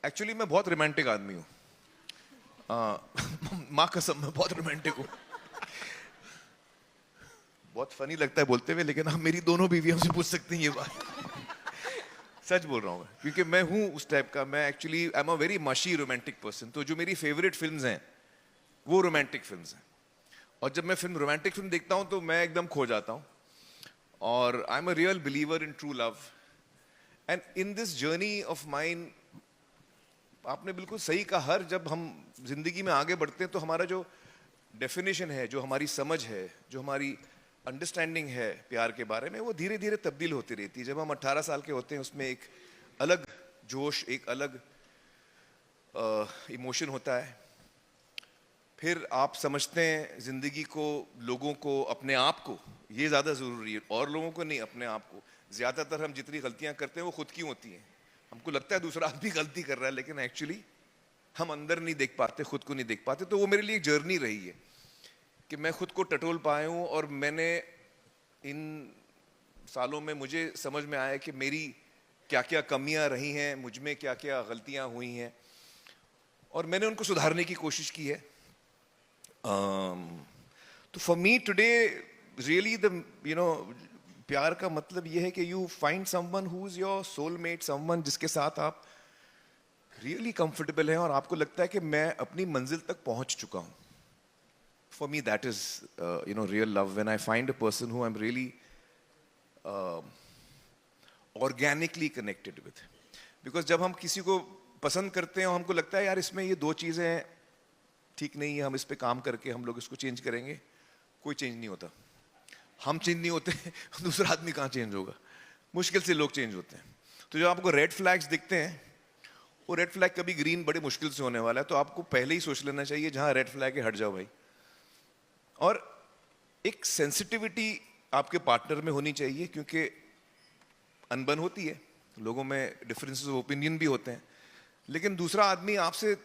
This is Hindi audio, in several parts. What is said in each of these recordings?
एक्चुअली मैं बहुत रोमांटिक आदमी हूँ। माँ कसम मैं बहुत रोमांटिक हूँ। बहुत फनी लगता है बोलते हुए, लेकिन आप मेरी दोनों बीवियों से पूछ सकते हैं ये बात। सच बोल रहा हूँ मैं, क्योंकि मैं हूँ उस टाइप का। मैं actually I am a very मशी रोमांटिक पर्सन। तो जो मेरी फेवरेट फिल्म्स हैं वो रोमांटिक फिल्म्स हैं, और जब मैं फिल्म रोमांटिक फिल्म देखता हूँ तो मैं एकदम खो जाता हूँ। और I am a real believer in true love. And in this journey of mine, आपने बिल्कुल सही कहा, हर जब हम जिंदगी में आगे बढ़ते हैं तो हमारा जो डेफिनेशन है, जो हमारी समझ है, जो हमारी अंडरस्टैंडिंग है प्यार के बारे में, वो धीरे धीरे तब्दील होती रहती है। जब हम 18 साल के होते हैं उसमें एक अलग जोश, एक अलग इमोशन होता है। फिर आप समझते हैं जिंदगी को, लोगों को, अपने आप को। ये ज़्यादा ज़रूरी है, और लोगों को नहीं, अपने आप को। ज़्यादातर हम जितनी गलतियां करते हैं वो खुद की होती हैं। हमको लगता है दूसरा आदमी गलती कर रहा है, लेकिन एक्चुअली हम अंदर नहीं देख पाते, खुद को नहीं देख पाते। तो वो मेरे लिए एक जर्नी रही है कि मैं खुद को टटोल पाया हूँ, और मैंने इन सालों में मुझे समझ में आया कि मेरी क्या क्या कमियां रही हैं, मुझ में क्या क्या गलतियां हुई हैं, और मैंने उनको सुधारने की कोशिश की है। तो for me today really the प्यार का मतलब यह है कि you find someone who is your soulmate, someone जिसके साथ आप रियली कंफर्टेबल हैं और आपको लगता है कि मैं अपनी मंजिल तक पहुंच चुका हूं। For me that is real love, when I find a person who I am really organically connected with. Because जब हम किसी को पसंद करते हैं और हमको लगता है यार इसमें ये दो चीजें ठीक नहीं है, हम इस पे काम करके हम लोग इसको चेंज करेंगे, कोई चेंज नहीं होता। हम चेंज नहीं होते दूसरा आदमी कहाँ चेंज होगा? मुश्किल से लोग चेंज होते हैं। तो जब आपको रेड फ्लैग्स दिखते हैं, वो रेड फ्लैग कभी ग्रीन बड़े मुश्किल से होने वाला है, तो आपको पहले ही सोच लेना चाहिए जहां रेड फ्लैग है हट जाओ भाई। और एक सेंसिटिविटी आपके पार्टनर में होनी चाहिए, क्योंकि अनबन होती है, लोगों में डिफरेंसेस ऑफ ओपिनियन भी होते हैं, लेकिन दूसरा आदमी आपसे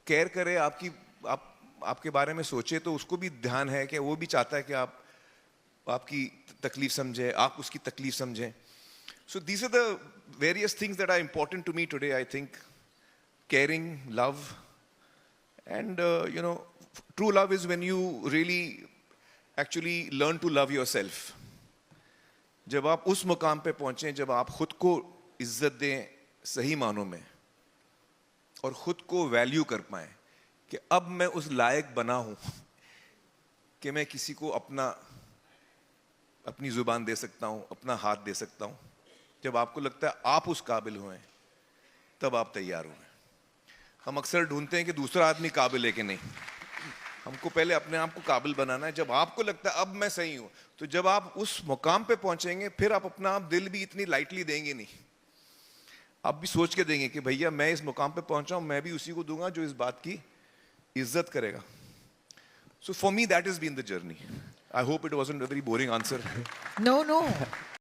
केयर करे, आपके बारे में सोचे, तो उसको भी ध्यान है कि वो भी चाहता है कि आप आपकी तकलीफ समझे, आप उसकी तकलीफ समझें। So these are the various things that are important to me today. I think caring, love, and true love is when you really actually learn to love yourself. जब आप उस मुकाम पे पहुंचे, जब आप खुद को इज्जत दें सही मानों में, और खुद को वैल्यू कर पाएं कि अब मैं उस लायक बना हूं कि मैं किसी को अपनी जुबान दे सकता हूं, अपना हाथ दे सकता हूं। जब आपको लगता है आप उस काबिल हुए, तब आप तैयार हुए। हम अक्सर ढूंढते हैं कि दूसरा आदमी काबिल है कि नहीं, हमको पहले अपने आप को काबिल बनाना है। जब आपको लगता है अब मैं सही हूं, तो जब आप उस मुकाम पे पहुंचेंगे, फिर आप अपना आप दिल भी इतनी लाइटली देंगे नहीं। आप भी सोच के देंगे कि भैया मैं इस मुकाम पे पहुंचा हूं, मैं भी उसी को दूंगा जो इस बात की इज्जत करेगा। So for me that is been the journey. I hope it wasn't a very boring answer. No, no.